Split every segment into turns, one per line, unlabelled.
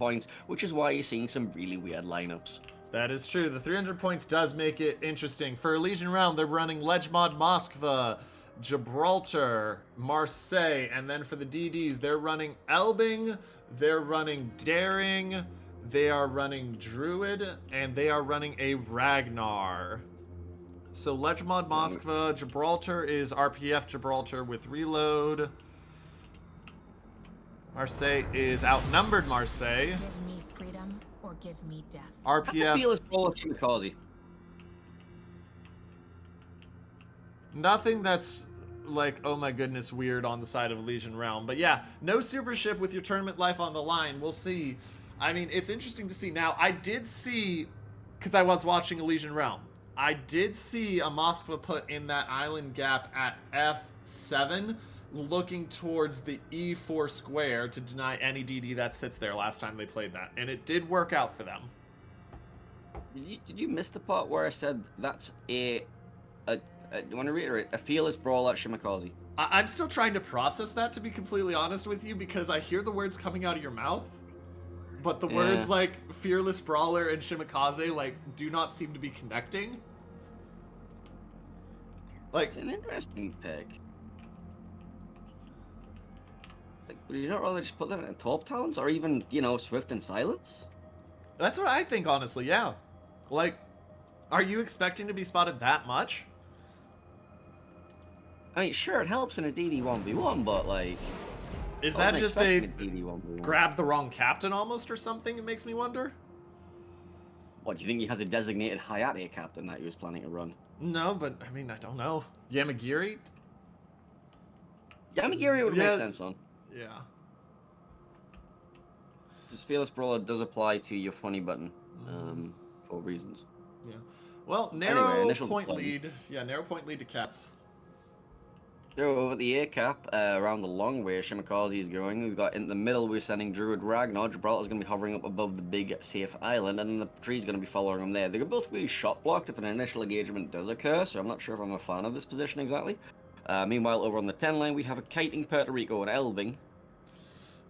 points, which is why you're seeing some really weird lineups.
That is true. The 300 points does make it interesting. For Elysian Realm, they're running Legmod Moskva, Gibraltar, Marseille, and then for the DDs, they're running Elbing, they're running Daring, they are running Druid, and they are running a Ragnar. So Legmod Moskva, Gibraltar is RPF Gibraltar with reload. Marseille is outnumbered Marseille.
Give me freedom or give me death.
That's a
RPF.
fearless brawler Kamikaze.
Nothing that's like, oh my goodness, weird on the side of Elysian Realm. But yeah, no Supership with your tournament life on the line. We'll see. I mean, it's interesting to see. Now, I did see, because I was watching Elysian Realm, I did see a Moskva put in that island gap at F7, looking towards the E4 square to deny any DD that sits there last time they played that. And it did work out for them.
Did you miss the part where I said that's do you want to reiterate? A fearless brawler Shimakaze.
I'm still trying to process that, to be completely honest with you, because I hear the words coming out of your mouth, but the words like fearless brawler and Shimakaze like do not seem to be connecting. Like,
It's an interesting pick. Like, would you not rather just put that in top talents, or even, you know, Swift and Silence?
that's what I think, honestly, yeah. Like, are you expecting to be spotted that much?
I mean, sure, it helps in a DD 1v1, but like,
Is
I
that
wasn't
just a
expecting DD 1v1.
grab the wrong captain almost or something? It makes me wonder.
What, do you think he has a designated Hayate captain that he was planning to run?
No, but I mean, I don't know. Yamagiri?
Yamagiri would
Yeah.
make sense on.
Yeah.
This fearless brawler does apply to your funny button, for reasons.
Yeah. Well, narrow
Anyway, initial
point
deployment.
lead. Yeah, narrow point lead to Cats.
So over the air cap, around the long way Shimakaze is going, we've got in the middle we're sending Druid Ragnar. Gibraltar's going to be hovering up above the big safe island, and then the tree's going to be following them there. They're both be shot blocked if an initial engagement does occur, so I'm not sure if I'm a fan of this position exactly. Meanwhile, over on the 10 line, we have a kiting Puerto Rico and Elbing.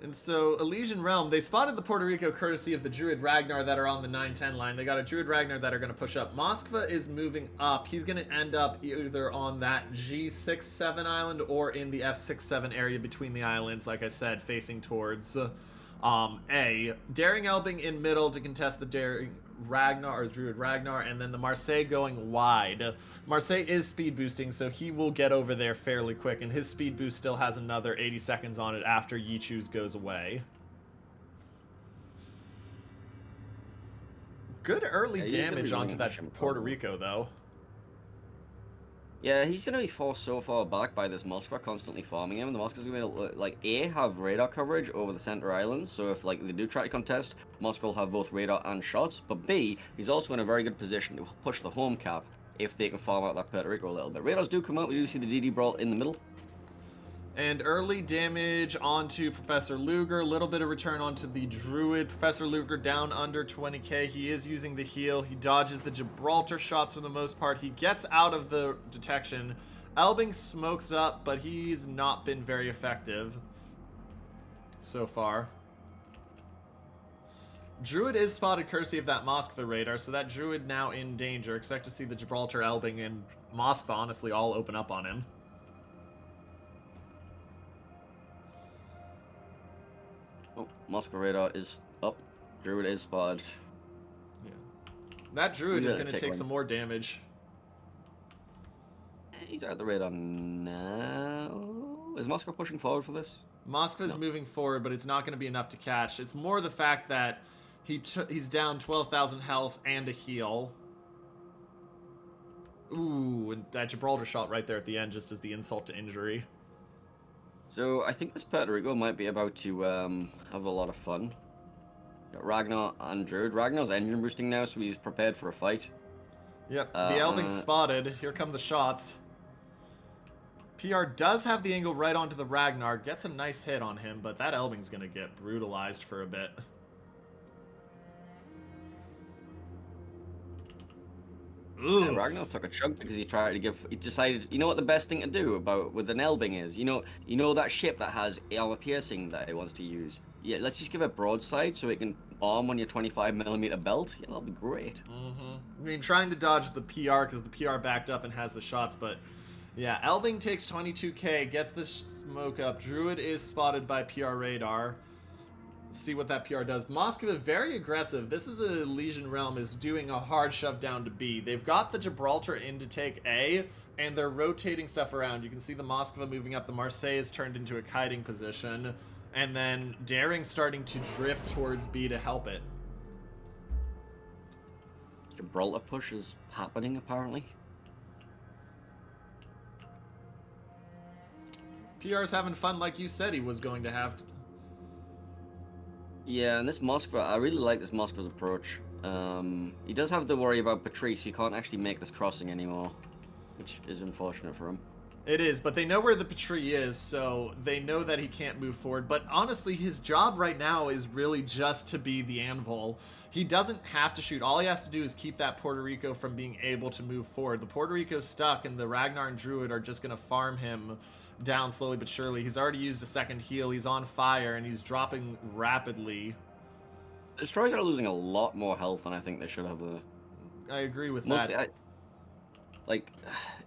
And so, Elysian Realm, they spotted the Puerto Rico courtesy of the Druid Ragnar that are on the 9-10 line. They got a Druid Ragnar that are going to push up. Moskva is moving up. He's going to end up either on that G6-7 island or in the F6-7 area between the islands, like I said, facing towards A. Daring Elbing in middle to contest the Daring Ragnar, or Druid Ragnar, and then the Marseille going wide. Marseille is speed boosting, so he will get over there fairly quick, and his speed boost still has another 80 seconds on it after Yichu's goes away. Good early
Yeah, he's gonna
damage
be
onto
running
that
Shimakaze.
Puerto Rico, though.
Yeah, he's going to be forced so far back by this Moskva constantly farming him. The Moskva's going to, like, A, have radar coverage over the center islands, so if, like, they do try to contest, Moskva will have both radar and shots, but B, he's also in a very good position to push the home cap if they can farm out that Puerto Rico a little bit. Radars do come out, we do see the DD Brawl in the middle.
And early damage onto Professor Luger. A little bit of return onto the Druid. Professor Luger down under 20k. He is using the heal. He dodges the Gibraltar shots for the most part. He gets out of the detection. Elbing smokes up, but he's not been very effective so far. Druid is spotted courtesy of that Moskva radar, so that Druid now in danger. Expect to see the Gibraltar, Elbing, and Moskva honestly all open up on him.
Oh, Moskva radar is up. Druid is spotted.
Yeah. That Druid is
Yeah,
going to
take
take
one.
some more damage.
He's out the radar now. Is Moskva pushing forward for this?
Moskva's moving forward, but it's not going to be enough to catch. It's more the fact that he's down 12,000 health and a heal. Ooh, and that Gibraltar shot right there at the end just as the insult to injury.
So I think this Puerto Rico might be about to have a lot of fun. Got Ragnar and Druid. Ragnar's engine boosting now, so he's prepared for a fight.
Yep, the Elbing's spotted. Here come the shots. PR does have the angle right onto the Ragnar. Gets a nice hit on him, but that Elbing's going to get brutalized for a bit.
Yeah, Ragnar took a chunk because he decided, you know what the best thing to do with an Elbing is? You know that ship that has armor piercing that he wants to use? Yeah, let's just give it broadside so it can arm on your 25mm belt. Yeah, that'll be great.
I mean, trying to dodge the PR because the PR backed up and has the shots, but yeah, Elbing takes 22k, gets the smoke up. Druid is spotted by PR radar. See what that PR does. Moskva very aggressive. This is a Legion Realm is doing a hard shove down to B. They've got the Gibraltar in to take A, and they're rotating stuff around. You can see the Moskva moving up. The Marseille is turned into a kiting position, and then Daring starting to drift towards B to help it.
Gibraltar push is happening, apparently.
PR's having fun like you said he was going to have.
Yeah, and this Moskva, I really like this Moskva's approach. He does have to worry about Patrice. He can't actually make this crossing anymore, which is unfortunate for him.
It is, but they know where the Patrie is, so they know that he can't move forward. But honestly, his job right now is really just to be the anvil. He doesn't have to shoot. All he has to do is keep that Puerto Rico from being able to move forward. The Puerto Rico's stuck, and the Ragnar and Druid are just going to farm him down slowly but surely. He's already used a second heal. He's on fire, and he's dropping rapidly.
The Destroyers are losing a lot more health than I think they should have.
I agree with
Mostly,
that.
Like,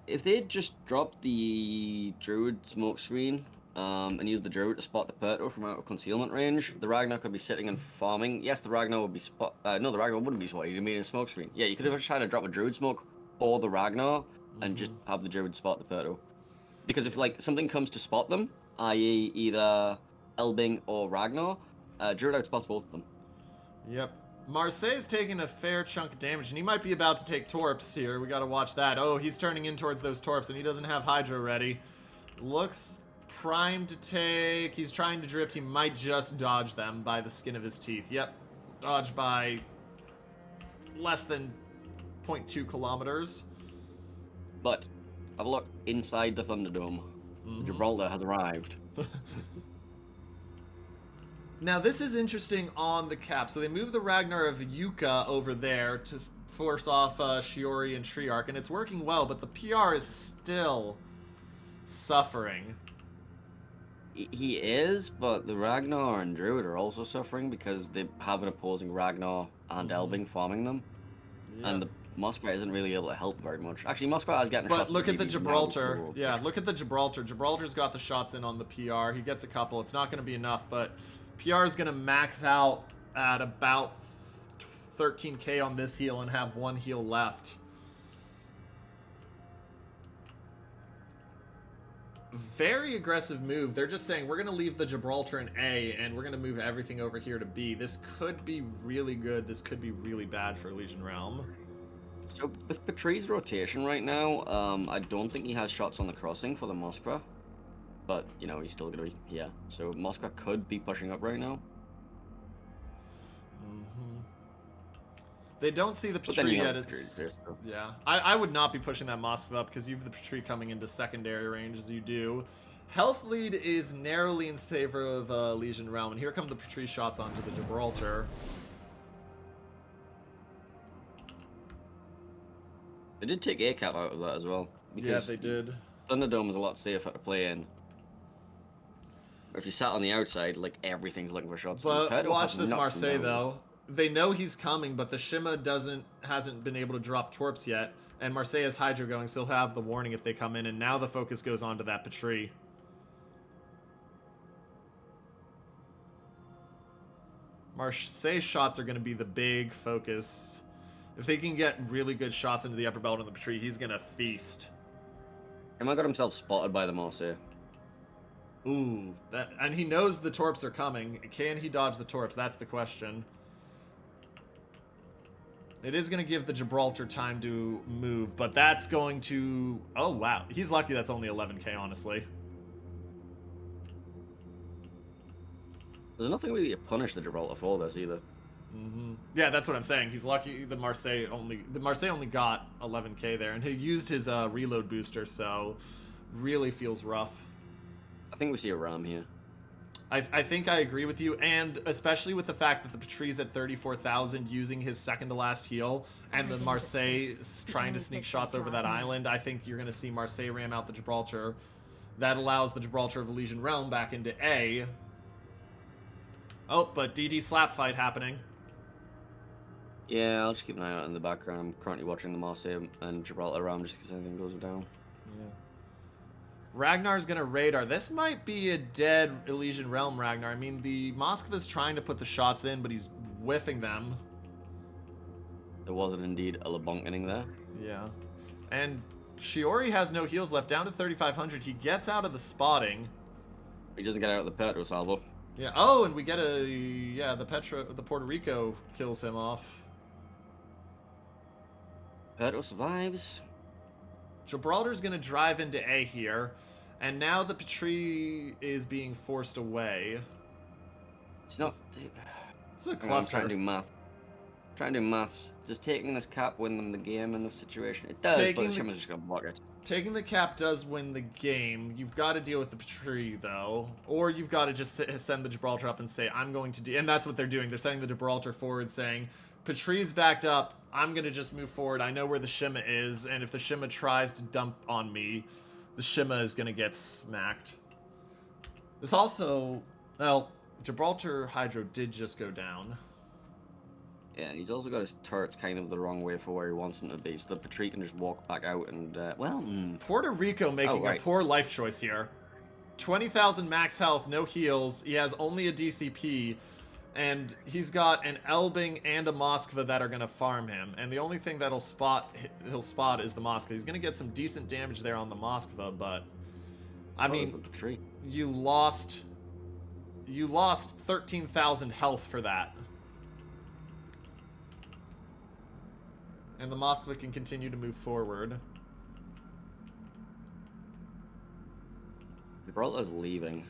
if they'd just dropped the Druid smoke screen and used the Druid to spot the Perto from out of concealment range, the Ragnar could be sitting and farming. Yes, the Ragnar would be no, the Ragnar wouldn't be spotted. He'd be in a smoke screen. Yeah, you could have tried to drop a Druid smoke for the Ragnar and just have the Druid spot the Perto. Because if like something comes to spot them, i.e. either Elbing or Ragnar, Druid outspots both of them.
Yep. Marseille's taking a fair chunk of damage, and he might be about to take Torps here. We gotta watch that. Oh, he's turning in towards those Torps, and he doesn't have Hydro ready. Looks primed to take. He's trying to drift. He might just dodge them by the skin of his teeth. Yep. Dodge by less than 0.2 kilometers.
But have a look inside the Thunderdome. Gibraltar has arrived.
Now, this is interesting on the cap. So they move the Ragnar of Yuka over there to force off Shiori and Triarch, and it's working well, but the PR is still suffering.
He is, but the Ragnar and Druid are also suffering because they have an opposing Ragnar and Elbing farming them.
Yeah.
And the Moskva isn't really able to help very much. Actually, Moskva is getting
But
shots
look
to
at the
BB
Gibraltar.
now.
Yeah, look at the Gibraltar. Gibraltar's got the shots in on the PR. He gets a couple. It's not going to be enough, but PR is going to max out at about 13k on this heal and have one heal left. Very aggressive move. They're just saying, we're going to leave the Gibraltar in A, and we're going to move everything over here to B. This could be really good. This could be really bad for Legion Realm.
So with Patrice's rotation right now, I don't think he has shots on the crossing for the Moskva. But, you know, he's still going to be here. So Moskva could be pushing up right now.
They don't see the Patrie yet.
So.
Yeah, I would not be pushing that Moskva up because you have the Patrie coming into secondary range as you do. Health lead is narrowly in favor of Legion Realm, and here come the Patrie shots onto the Gibraltar.
They did take ACAP out of that as well.
Yeah, they did.
Thunderdome is a lot safer to play in. If you sat on the outside, like, everything's looking for shots.
But watch this Marseille, though. They know he's coming, but the Shima hasn't been able to drop Torps yet, and Marseille has Hydro going, so he'll have the warning if they come in, and now the focus goes on to that Patrie. Marseille's shots are going to be the big focus. If they can get really good shots into the upper belt on the Patrie, he's going to feast.
Emma got himself spotted by the Marseille.
Ooh, and he knows the Torps are coming. Can he dodge the Torps? That's the question. It is going to give the Gibraltar time to move, but that's going to... Oh, wow. He's lucky that's only 11k, honestly.
There's nothing really to punish the Gibraltar for this, either.
Yeah, that's what I'm saying. He's lucky the Marseille only got 11k there, and he used his reload booster, so really feels rough.
I think we see a Ram here.
I think I agree with you, and especially with the fact that the Patrie's at 34,000 using his second to last heal, and the Marseille trying to sneak shots over that island, I think you're going to see Marseille ram out the Gibraltar. That allows the Gibraltar of the Legion Realm back into A. Oh, but DD slap fight happening.
Yeah, I'll just keep an eye out in the background. I'm currently watching the Marseille and Gibraltar around just in case anything goes down.
Yeah. Ragnar's gonna radar. This might be a dead Elysian Realm Ragnar. I mean, the Moskva's trying to put the shots in, but he's whiffing them.
There wasn't indeed a lebonkening there.
Yeah. And Shiori has no heals left, down to 3,500. He gets out of the spotting.
He doesn't get out of the Petro salvo.
Yeah. Oh, and we get a... Yeah, the Puerto Rico kills him off.
Petro survives.
Gibraltar's going to drive into A here. And now the Petrie is being forced away.
It's not...
It's a
I'm
cluster.
trying to do math. Trying to do maths. Does taking this cap win them the game in this situation? It does, but Shimmer's just going to block it.
Taking the cap does win the game. You've got to deal with the Petrie, though. Or you've got to just send the Gibraltar up and say, I'm going to... And that's what they're doing. They're sending the Gibraltar forward saying, Petrie's backed up. I'm going to just move forward. I know where the Shima is. And if the Shima tries to dump on me, the Shima is going to get smacked. This also... Well, Gibraltar Hydro did just go down.
Yeah, and he's also got his turrets kind of the wrong way for where he wants them to be, so the Petrie can just walk back out and,
Puerto Rico making a poor life choice here. 20,000 max health, no heals. He has only a DCP, and he's got an Elbing and a Moskva that are going to farm him. And the only thing that'll he'll spot is the Moskva. He's going to get some decent damage there on the Moskva, but I mean, you lost 13,000 health for that. And the Moskva can continue to move forward.
Gibraltar's leaving.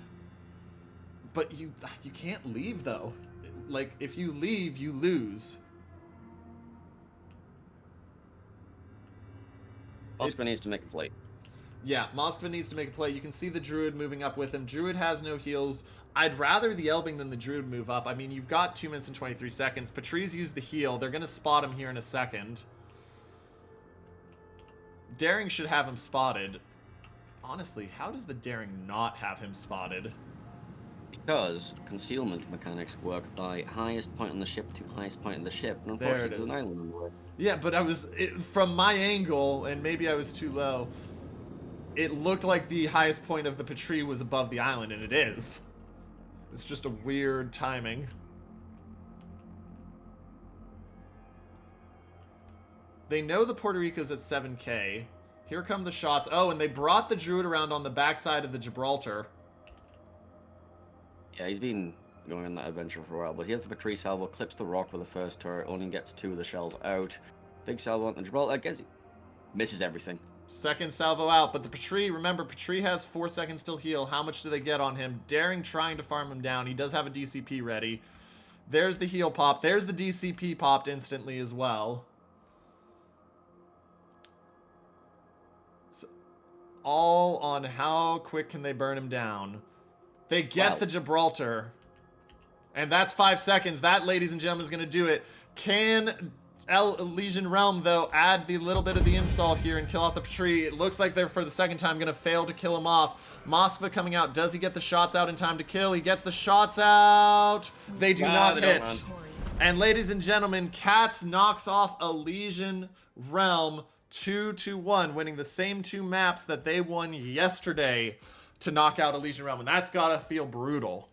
But you can't leave, though. Like, if you leave, you lose.
Moskva needs to make a play.
Yeah, Moskva needs to make a play. You can see the Druid moving up with him. Druid has no heals. I'd rather the Elbing than the Druid move up. I mean, you've got 2 minutes and 23 seconds. Patrice used the heal. They're going to spot him here in a second. Daring should have him spotted. Honestly, how does the Daring not have him spotted?
Because concealment mechanics work by highest point on the ship to highest point of the ship. And unfortunately, there's an island in the way.
Yeah, but from my angle, and maybe I was too low, it looked like the highest point of the Petrie was above the island, and it is. It's just a weird timing. They know the Puerto Rico's at 7k. Here come the shots. Oh, and they brought the Druid around on the backside of the Gibraltar.
Yeah, he's been going on that adventure for a while, but he has the Petrie salvo, clips the rock with the first turret, only gets 2 of the shells out. Big salvo on the Gibraltar, gets it. Misses everything.
Second salvo out, but the Petrie, remember, Petrie has 4 seconds till heal. How much do they get on him? Daring trying to farm him down. He does have a DCP ready. There's the heal pop. There's the DCP popped instantly as well. So, all on how quick can they burn him down. They get the Gibraltar. And that's 5 seconds. That, ladies and gentlemen, is going to do it. Can Elysian Realm, though, add the little bit of the insult here and kill off the Petrie? It looks like they're, for the second time, going to fail to kill him off. Moskva coming out. Does he get the shots out in time to kill? He gets the shots out. They do not hit. And, ladies and gentlemen, Katz knocks off Elysian Realm 2-1, winning the same 2 maps that they won yesterday to knock out Elysian Realm. And that's got to feel brutal.